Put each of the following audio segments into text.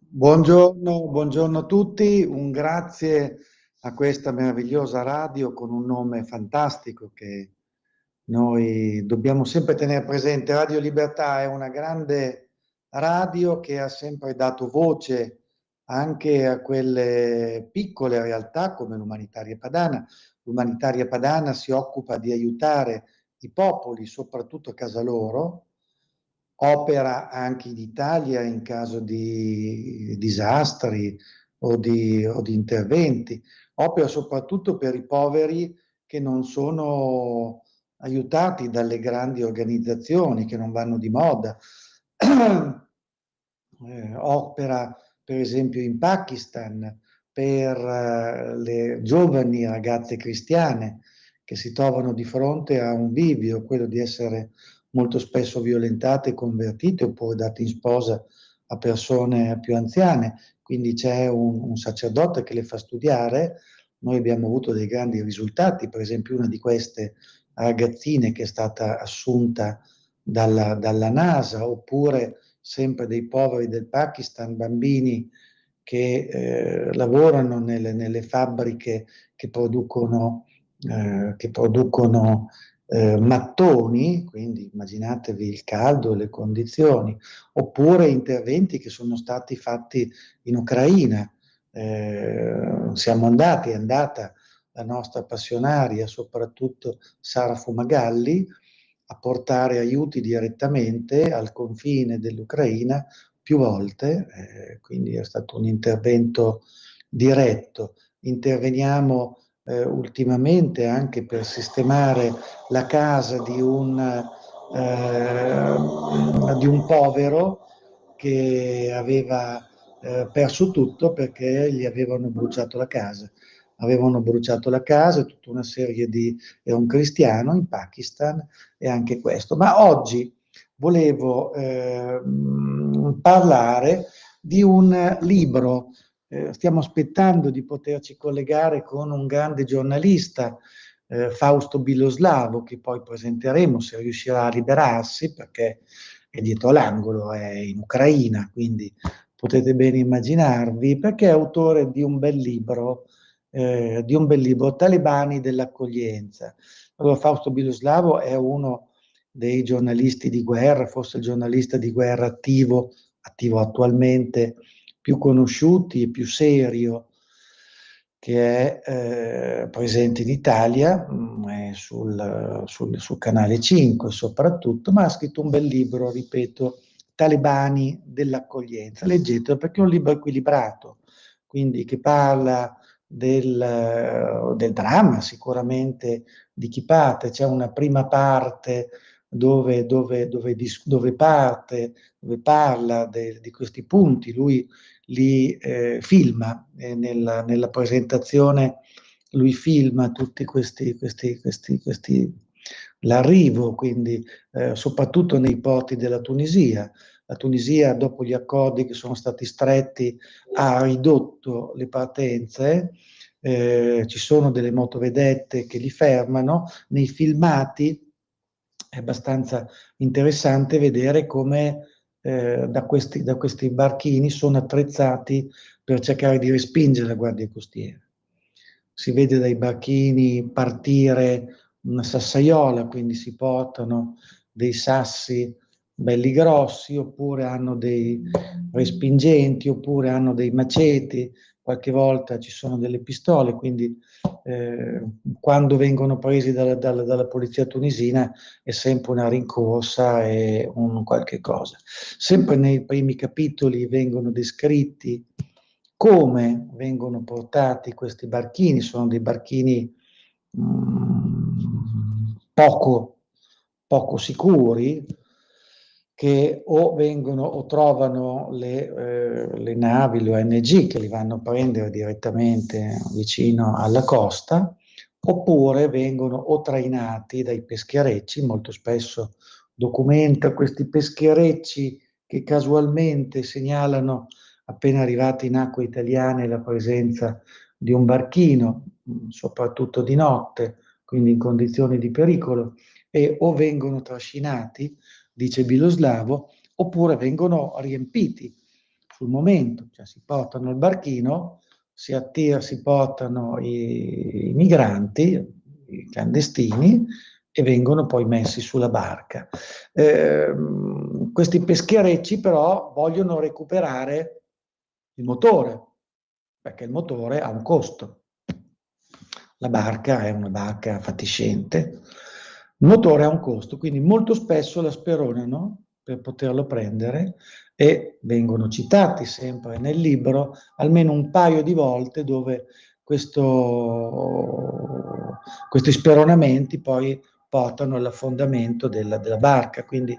Buongiorno a tutti, un grazie a questa meravigliosa radio con un nome fantastico che noi dobbiamo sempre tenere presente. Radio Libertà è una grande radio che ha sempre dato voce anche a quelle piccole realtà come l'Umanitaria Padana. L'Umanitaria Padana si occupa di aiutare i popoli, soprattutto a casa loro, opera anche in Italia in caso di disastri o di interventi, opera soprattutto per i poveri che non sono aiutati dalle grandi organizzazioni, che non vanno di moda. Opera per esempio in Pakistan per le giovani ragazze cristiane che si trovano di fronte a un bivio, quello di essere molto spesso violentate e convertite oppure date in sposa a persone più anziane. Quindi c'è un sacerdote che le fa studiare. Noi abbiamo avuto dei grandi risultati, per esempio una di queste ragazzine che è stata assunta dalla NASA, oppure sempre dei poveri del Pakistan, bambini che lavorano nelle fabbriche che producono mattoni, quindi immaginatevi il caldo e le condizioni, oppure interventi che sono stati fatti in Ucraina. È andata la nostra passionaria, soprattutto Sara Fumagalli, a portare aiuti direttamente al confine dell'Ucraina più volte, quindi è stato un intervento diretto. Interveniamo ultimamente anche per sistemare la casa di un povero che aveva perso tutto perché gli avevano bruciato la casa. Avevano bruciato la casa, tutta una serie di... È un cristiano in Pakistan e anche questo. Ma oggi volevo parlare di un libro. Stiamo aspettando di poterci collegare con un grande giornalista, Fausto Biloslavo, che poi presenteremo se riuscirà a liberarsi, perché è dietro l'angolo, è in Ucraina, quindi potete bene immaginarvi, perché è autore di un bel libro, Talebani dell'accoglienza. Allora, Fausto Biloslavo è uno dei giornalisti di guerra, forse il giornalista di guerra attivo attualmente, più conosciuti e più serio che è presente in Italia, sul canale 5 soprattutto, ma ha scritto un bel libro, ripeto, Talebani dell'accoglienza. Leggetelo perché è un libro equilibrato, quindi che parla del dramma sicuramente di chi parte. C'è una prima parte dove parla di questi punti, lui li filma nella presentazione, lui filma tutti l'arrivo, quindi soprattutto nei porti della Tunisia. La Tunisia, dopo gli accordi che sono stati stretti, ha ridotto le partenze, ci sono delle motovedette che li fermano. Nei filmati è abbastanza interessante vedere come da questi barchini sono attrezzati per cercare di respingere la Guardia Costiera. Si vede dai barchini partire una sassaiola, quindi si portano dei sassi belli grossi, oppure hanno dei respingenti, oppure hanno dei maceti, qualche volta ci sono delle pistole, quindi quando vengono presi dalla polizia tunisina è sempre una rincorsa e un qualche cosa. Sempre nei primi capitoli vengono descritti come vengono portati questi barchini. Sono dei barchini poco sicuri, che o trovano le navi, le ONG che li vanno a prendere direttamente vicino alla costa, oppure vengono o trainati dai pescherecci. Molto spesso documenta questi pescherecci che casualmente segnalano, appena arrivati in acque italiane, la presenza di un barchino, soprattutto di notte, quindi in condizioni di pericolo, e o vengono trascinati dice Biloslavo, oppure vengono riempiti sul momento, cioè si portano il barchino, si portano i migranti, i clandestini, e vengono poi messi sulla barca. Questi pescherecci però vogliono recuperare il motore, perché il motore ha un costo. La barca è una barca fatiscente, il motore ha un costo, quindi molto spesso la speronano per poterlo prendere e vengono citati sempre nel libro almeno un paio di volte dove questi speronamenti poi portano all'affondamento della barca, quindi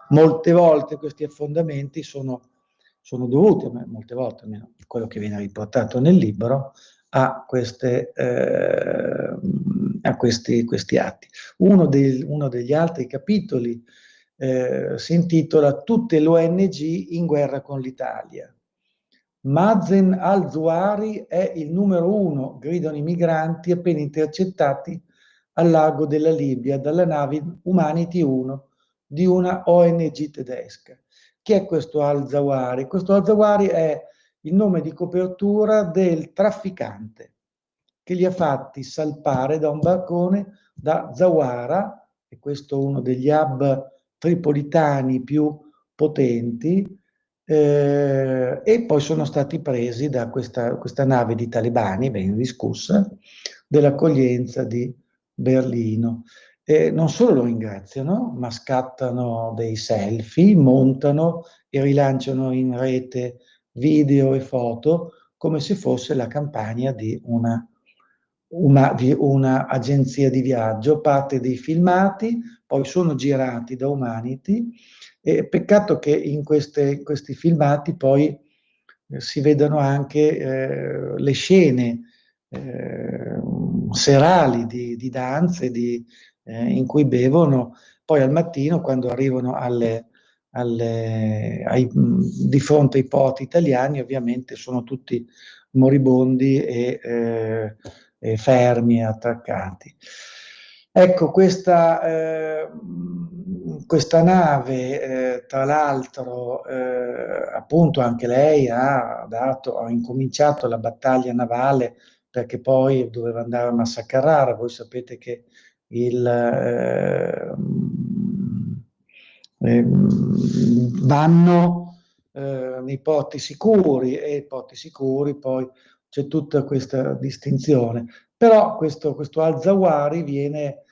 molte volte questi affondamenti sono dovuti, molte volte, almeno quello che viene riportato nel libro, a questi atti. Uno degli altri capitoli si intitola Tutte le ONG in guerra con l'Italia. Mazen al-Zuari è il numero uno, gridano i migranti appena intercettati al largo della Libia dalla nave Humanity 1 di una ONG tedesca. Chi è questo al-Zawari? Questo al-Zawari è il nome di copertura del trafficante che li ha fatti salpare da un barcone da Zawara, e questo è uno degli hub tripolitani più potenti, e poi sono stati presi da questa nave di talebani, ben discussa, dell'accoglienza di Berlino. Non solo lo ringraziano, ma scattano dei selfie, montano e rilanciano in rete video e foto come se fosse la campagna di una agenzia di viaggio. Parte dei filmati, poi sono girati da Humanity, e peccato che in questi filmati poi si vedano anche le scene serali di danze in cui bevono, poi al mattino quando arrivano di fronte ai porti italiani ovviamente sono tutti moribondi e fermi e attraccati. Ecco, questa nave, tra l'altro, appunto anche lei ha incominciato la battaglia navale perché poi doveva andare a massacrare. Voi sapete che vanno nei porti sicuri, e i porti sicuri poi c'è tutta questa distinzione. Però questo al-Zawari viene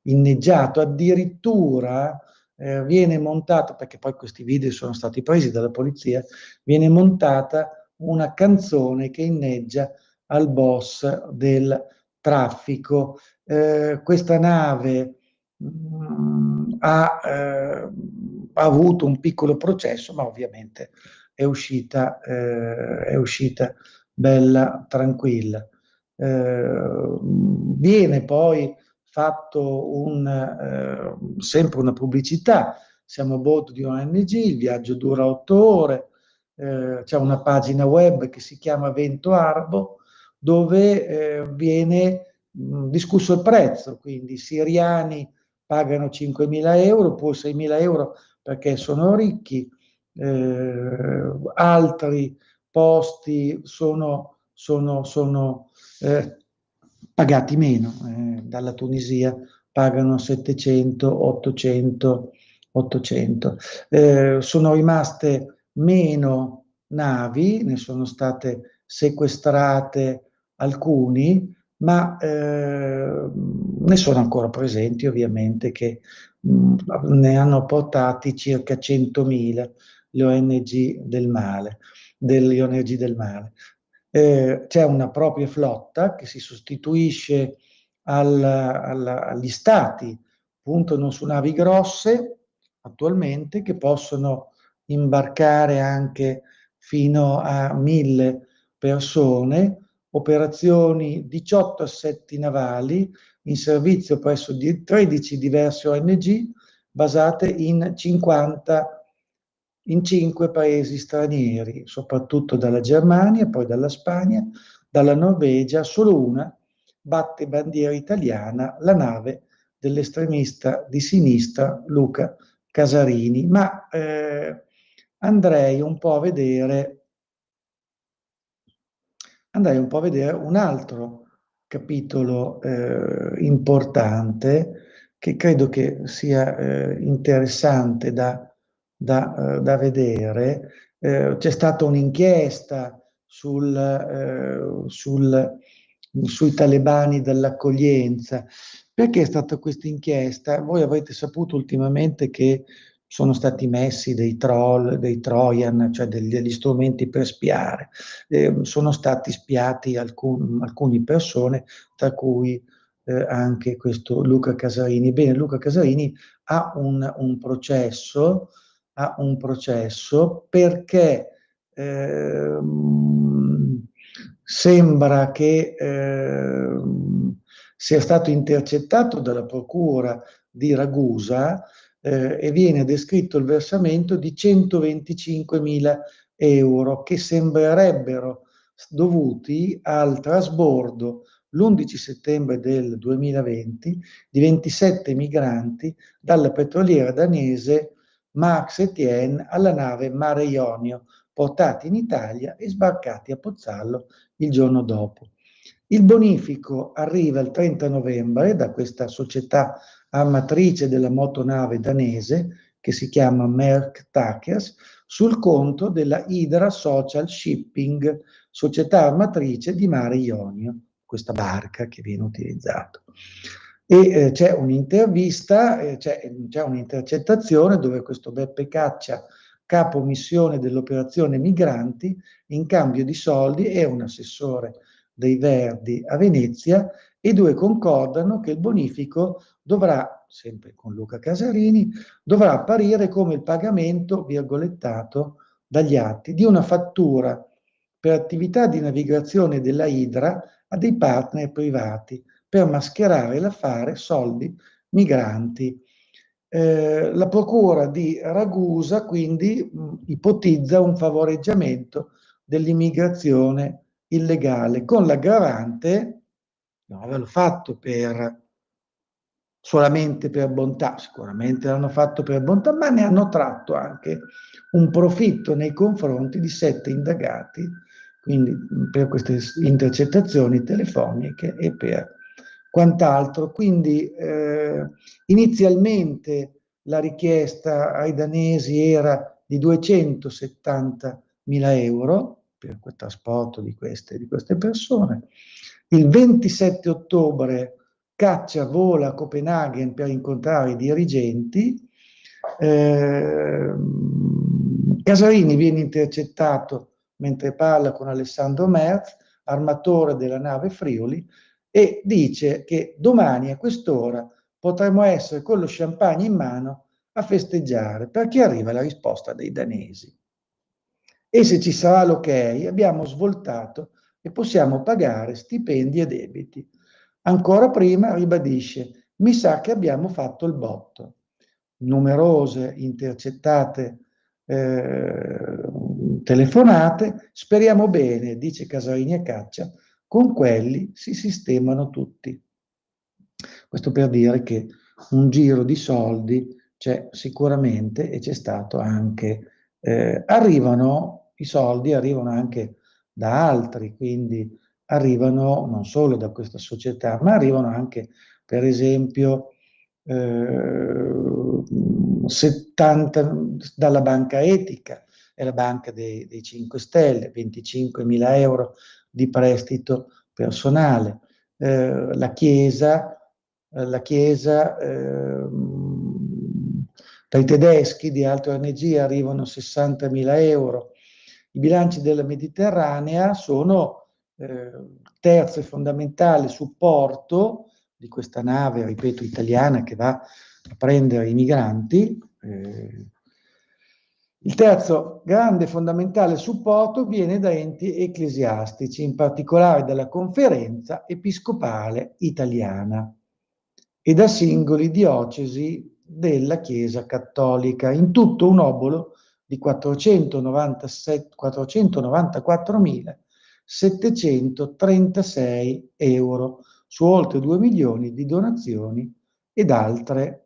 inneggiato, addirittura viene montato, perché poi questi video sono stati presi dalla polizia, viene montata una canzone che inneggia al boss del traffico. Questa nave ha avuto un piccolo processo, ma ovviamente è uscita bella, tranquilla. Viene poi fatto sempre una pubblicità. Siamo a bordo di un ONG, il viaggio dura 8 ore, c'è una pagina web che si chiama Vento Arbo, dove viene discusso il prezzo, quindi i siriani pagano 5.000 euro, poi 6.000 euro perché sono ricchi, altri posti sono pagati meno, dalla Tunisia pagano 700, 800. Sono rimaste meno navi, ne sono state sequestrate alcuni, ma ne sono ancora presenti ovviamente che ne hanno portati circa 100.000 le ONG del mare, delle ONG del mare. C'è una propria flotta che si sostituisce agli stati, puntano su navi grosse attualmente che possono imbarcare anche fino a 1.000 persone, operazioni 18 assetti navali in servizio presso 13 diverse ONG basate in 5 paesi stranieri, soprattutto dalla Germania, poi dalla Spagna, dalla Norvegia. Solo una batte bandiera italiana, la nave dell'estremista di sinistra Luca Casarini. Ma andrei un po' a vedere un altro capitolo importante che credo che sia interessante da vedere. C'è stata un'inchiesta sui talebani dell'accoglienza. Perché è stata questa inchiesta? Voi avrete saputo ultimamente che sono stati messi dei troll, dei trojan, cioè degli strumenti per spiare. Sono stati spiati alcune persone, tra cui anche questo Luca Casarini. Bene, Luca Casarini ha un processo perché sembra che sia stato intercettato dalla procura di Ragusa e viene descritto il versamento di 125.000 euro che sembrerebbero dovuti al trasbordo l'11 settembre del 2020 di 27 migranti dalla petroliera danese Max Etienne alla nave Mare Ionio, portati in Italia e sbarcati a Pozzallo il giorno dopo. Il bonifico arriva il 30 novembre da questa società armatrice della motonave danese che si chiama Maersk Tankers sul conto della Hydra Social Shipping, società armatrice di Mare Ionio, questa barca che viene utilizzata. E c'è un'intervista, c'è un'intercettazione dove questo Beppe Caccia, capo missione dell'operazione Migranti, in cambio di soldi è un assessore dei Verdi a Venezia, e due concordano che il bonifico dovrà, sempre con Luca Casarini, dovrà apparire come il pagamento, virgolettato, dagli atti di una fattura per attività di navigazione della Hydra a dei partner privati per mascherare l'affare soldi migranti. La procura di Ragusa quindi ipotizza un favoreggiamento dell'immigrazione illegale con l'aggravante di non averlo fatto solamente per bontà, sicuramente l'hanno fatto per bontà, ma ne hanno tratto anche un profitto nei confronti di 7 indagati, quindi per queste intercettazioni telefoniche e per quant'altro. Quindi inizialmente la richiesta ai danesi era di 270.000 euro per il trasporto di queste persone. Il 27 ottobre Caccia vola a Copenaghen per incontrare i dirigenti. Casarini viene intercettato mentre parla con Alessandro Merz, armatore della nave Friuli, e dice che domani a quest'ora potremmo essere con lo champagne in mano a festeggiare, perché arriva la risposta dei danesi. E se ci sarà l'ok, abbiamo svoltato e possiamo pagare stipendi e debiti. Ancora prima ribadisce: mi sa che abbiamo fatto il botto. Numerose intercettate telefonate, speriamo bene, dice Casarini a Caccia, con quelli si sistemano tutti. Questo per dire che un giro di soldi c'è sicuramente e c'è stato anche, i soldi arrivano anche da altri, quindi arrivano non solo da questa società, ma arrivano anche, per esempio, 70 dalla Banca Etica, è la banca dei 5 Stelle, 25.000 euro di prestito personale. La Chiesa, dai tedeschi di Alto ONG arrivano 60.000 euro. I bilanci della Mediterranea sono terzo e fondamentale supporto di questa nave, ripeto, italiana che va a prendere i migranti. Il terzo grande fondamentale supporto viene da enti ecclesiastici, in particolare dalla Conferenza Episcopale Italiana e da singoli diocesi della Chiesa Cattolica, in tutto un obolo di 494.736 euro su oltre 2 milioni di donazioni ed altre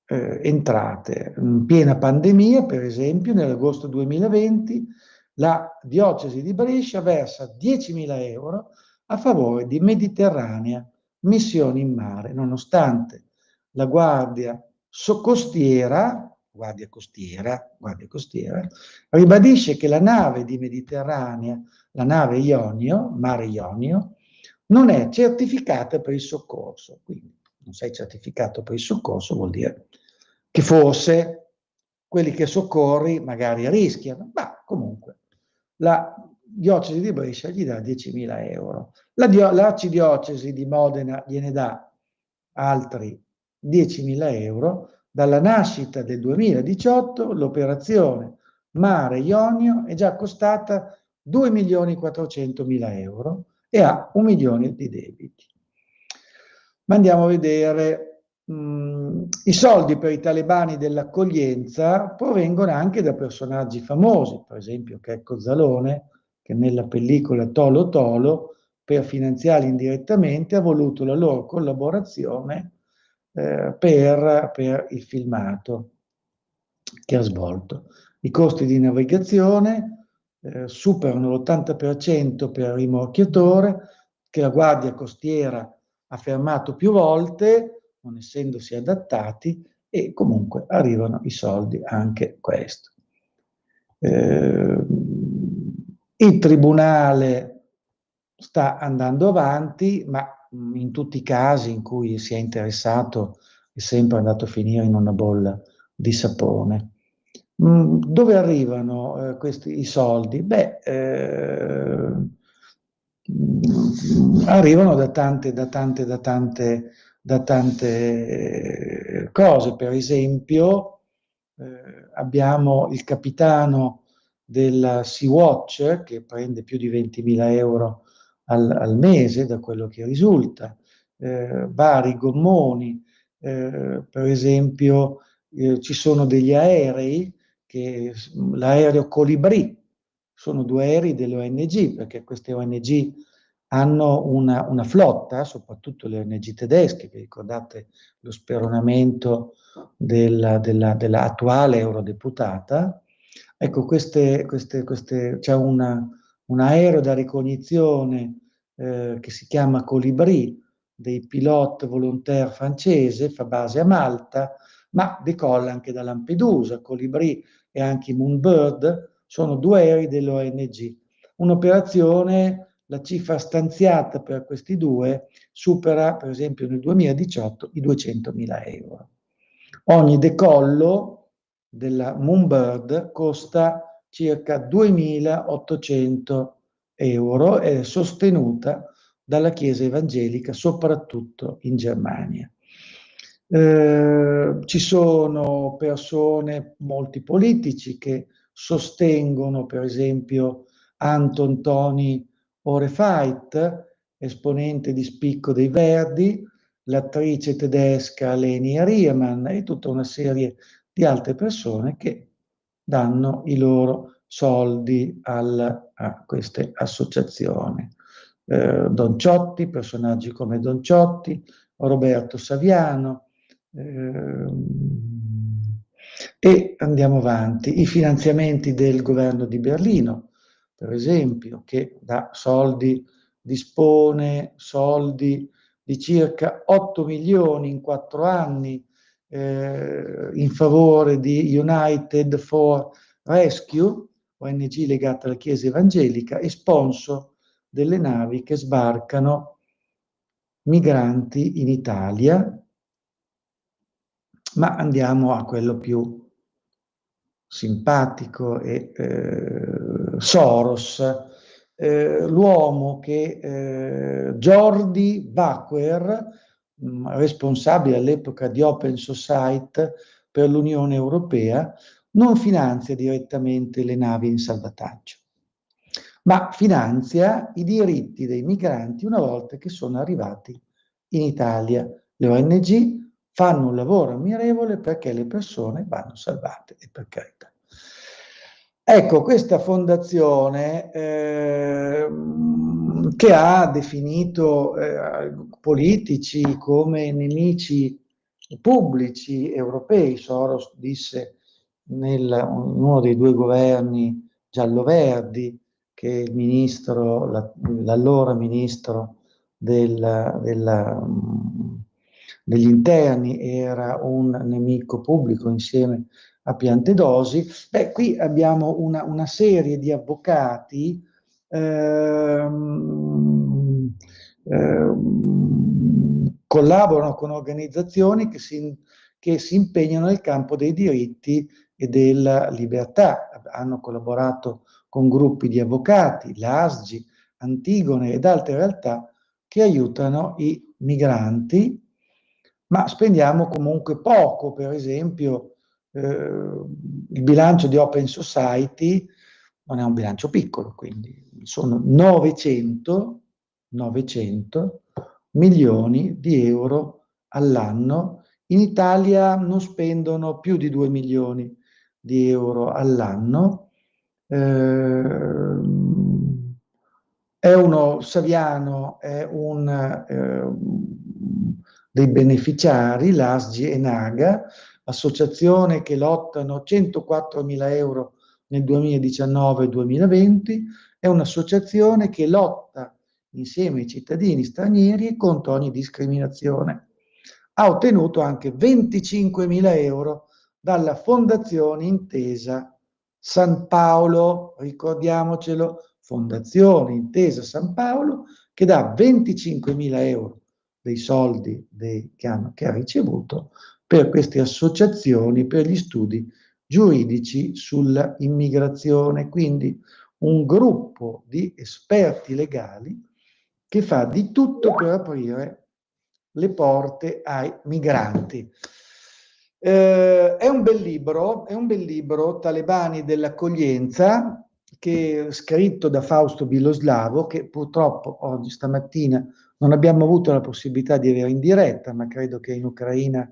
entrate. In piena pandemia, per esempio, nell'agosto 2020, la diocesi di Brescia versa 10.000 euro a favore di Mediterranea, missioni in mare, nonostante la guardia costiera, ribadisce che la nave di Mediterranea, la nave Ionio, Mare Ionio, non è certificata per il soccorso. Quindi non sei certificato per il soccorso vuol dire che forse quelli che soccorri magari rischiano, ma comunque la diocesi di Brescia gli dà 10.000 euro. L'arcidiocesi di Modena gliene dà altri 10.000 euro. Dalla nascita del 2018 l'operazione Mare Ionio è già costata 2.400.000 euro e ha 1 milione di debiti. Ma andiamo a vedere i soldi per i talebani dell'accoglienza provengono anche da personaggi famosi, per esempio Checco Zalone, che nella pellicola Tolo Tolo, per finanziarli indirettamente, ha voluto la loro collaborazione per il filmato che ha svolto. I costi di navigazione superano l'80% per il rimorchiatore, che la Guardia Costiera ha fermato più volte, non essendosi adattati, e comunque arrivano i soldi anche questo. Il tribunale sta andando avanti, ma in tutti i casi in cui si è interessato è sempre andato a finire in una bolla di sapone. Dove arrivano i soldi? Beh, arrivano da tante cose. Per esempio, abbiamo il capitano della Sea-Watch che prende più di 20.000 euro al mese, da quello che risulta, vari gommoni, per esempio ci sono degli aerei, l'aereo Colibrì, sono 2 aerei delle ONG, perché queste ONG hanno una flotta, soprattutto le ONG tedesche, che ricordate lo speronamento dell'attuale eurodeputata. Ecco, c'è un aereo da ricognizione che si chiama Colibri, dei pilot volontaire francese, fa base a Malta, ma decolla anche da Lampedusa. Colibri e anche Moonbird sono 2 aerei dell'ONG. Un'operazione, la cifra stanziata per questi due supera, per esempio nel 2018, i 200.000 euro. Ogni decollo della Moonbird costa circa 2.800 euro e è sostenuta dalla Chiesa evangelica, soprattutto in Germania. Ci sono persone, molti politici, che sostengono, per esempio, Anton Toni Orefait, esponente di spicco dei Verdi, l'attrice tedesca Leni Riemann e tutta una serie di altre persone che danno i loro soldi a queste associazioni. Don Ciotti, personaggi come Don Ciotti, Roberto Saviano, e andiamo avanti. I finanziamenti del governo di Berlino, per esempio, che dispone soldi di circa 8 milioni in 4 anni in favore di United for Rescue, ONG legata alla Chiesa evangelica, e sponsor delle navi che sbarcano migranti in Italia. Ma andiamo a quello più simpatico, Soros, l'uomo che Jordi Bauer, responsabile all'epoca di Open Society per l'Unione Europea, non finanzia direttamente le navi in salvataggio, ma finanzia i diritti dei migranti una volta che sono arrivati in Italia. Le ONG fanno un lavoro ammirevole perché le persone vanno salvate, e per carità. Ecco, questa fondazione che ha definito politici come nemici pubblici europei. Soros disse in uno dei due governi giallo-verdi che il ministro, l'allora ministro degli interni era un nemico pubblico insieme a Piantedosi. Beh, qui abbiamo una serie di avvocati collaborano con organizzazioni che si impegnano nel campo dei diritti e della libertà. Hanno collaborato con gruppi di avvocati, l'ASGI, Antigone ed altre realtà che aiutano i migranti, ma spendiamo comunque poco. Per esempio, il bilancio di Open Society non è un bilancio piccolo, quindi sono 900 milioni di euro all'anno. In Italia non spendono più di 2 milioni di euro all'anno. Saviano è dei beneficiari, l'ASGI e Naga, associazione che lottano 104.000 euro nel 2019-2020, è un'associazione che lotta insieme ai cittadini stranieri contro ogni discriminazione. Ha ottenuto anche 25.000 euro dalla Fondazione Intesa San Paolo, ricordiamocelo, Fondazione Intesa San Paolo, che dà 25.000 euro dei soldi che ha ricevuto per queste associazioni, per gli studi giuridici sull'immigrazione. Quindi un gruppo di esperti legali che fa di tutto per aprire le porte ai migranti. È un bel libro, Talebani dell'accoglienza, che è scritto da Fausto Biloslavo, che purtroppo oggi, stamattina, non abbiamo avuto la possibilità di avere in diretta, ma credo che in Ucraina,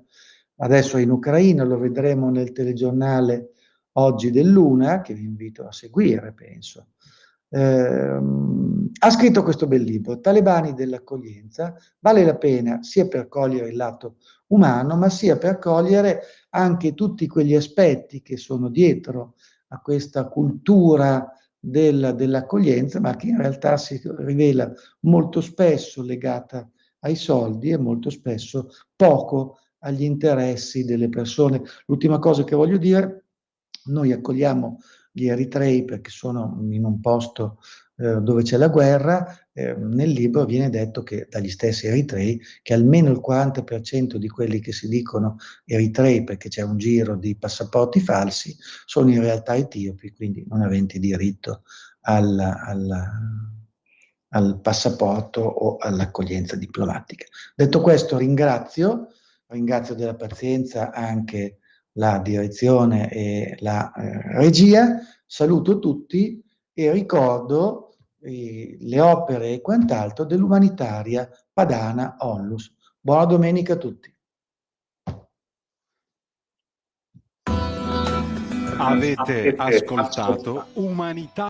adesso è in Ucraina, lo vedremo nel telegiornale oggi dell'Una, che vi invito a seguire, penso. Ha scritto questo bel libro, Talebani dell'accoglienza. Vale la pena sia per cogliere il lato umano, ma sia per cogliere anche tutti quegli aspetti che sono dietro a questa cultura dell'accoglienza, ma che in realtà si rivela molto spesso legata ai soldi e molto spesso poco agli interessi delle persone. L'ultima cosa che voglio dire, noi accogliamo gli eritrei perché sono in un posto dove c'è la guerra. Nel libro viene detto che dagli stessi eritrei che almeno il 40% di quelli che si dicono eritrei perché c'è un giro di passaporti falsi sono in realtà etiopi, quindi non aventi diritto al passaporto o all'accoglienza diplomatica. Detto questo, ringrazio della pazienza anche la direzione e la regia, saluto tutti e ricordo le opere e quant'altro dell'umanitaria padana Onlus. Buona domenica a tutti. Avete ascoltato Umanità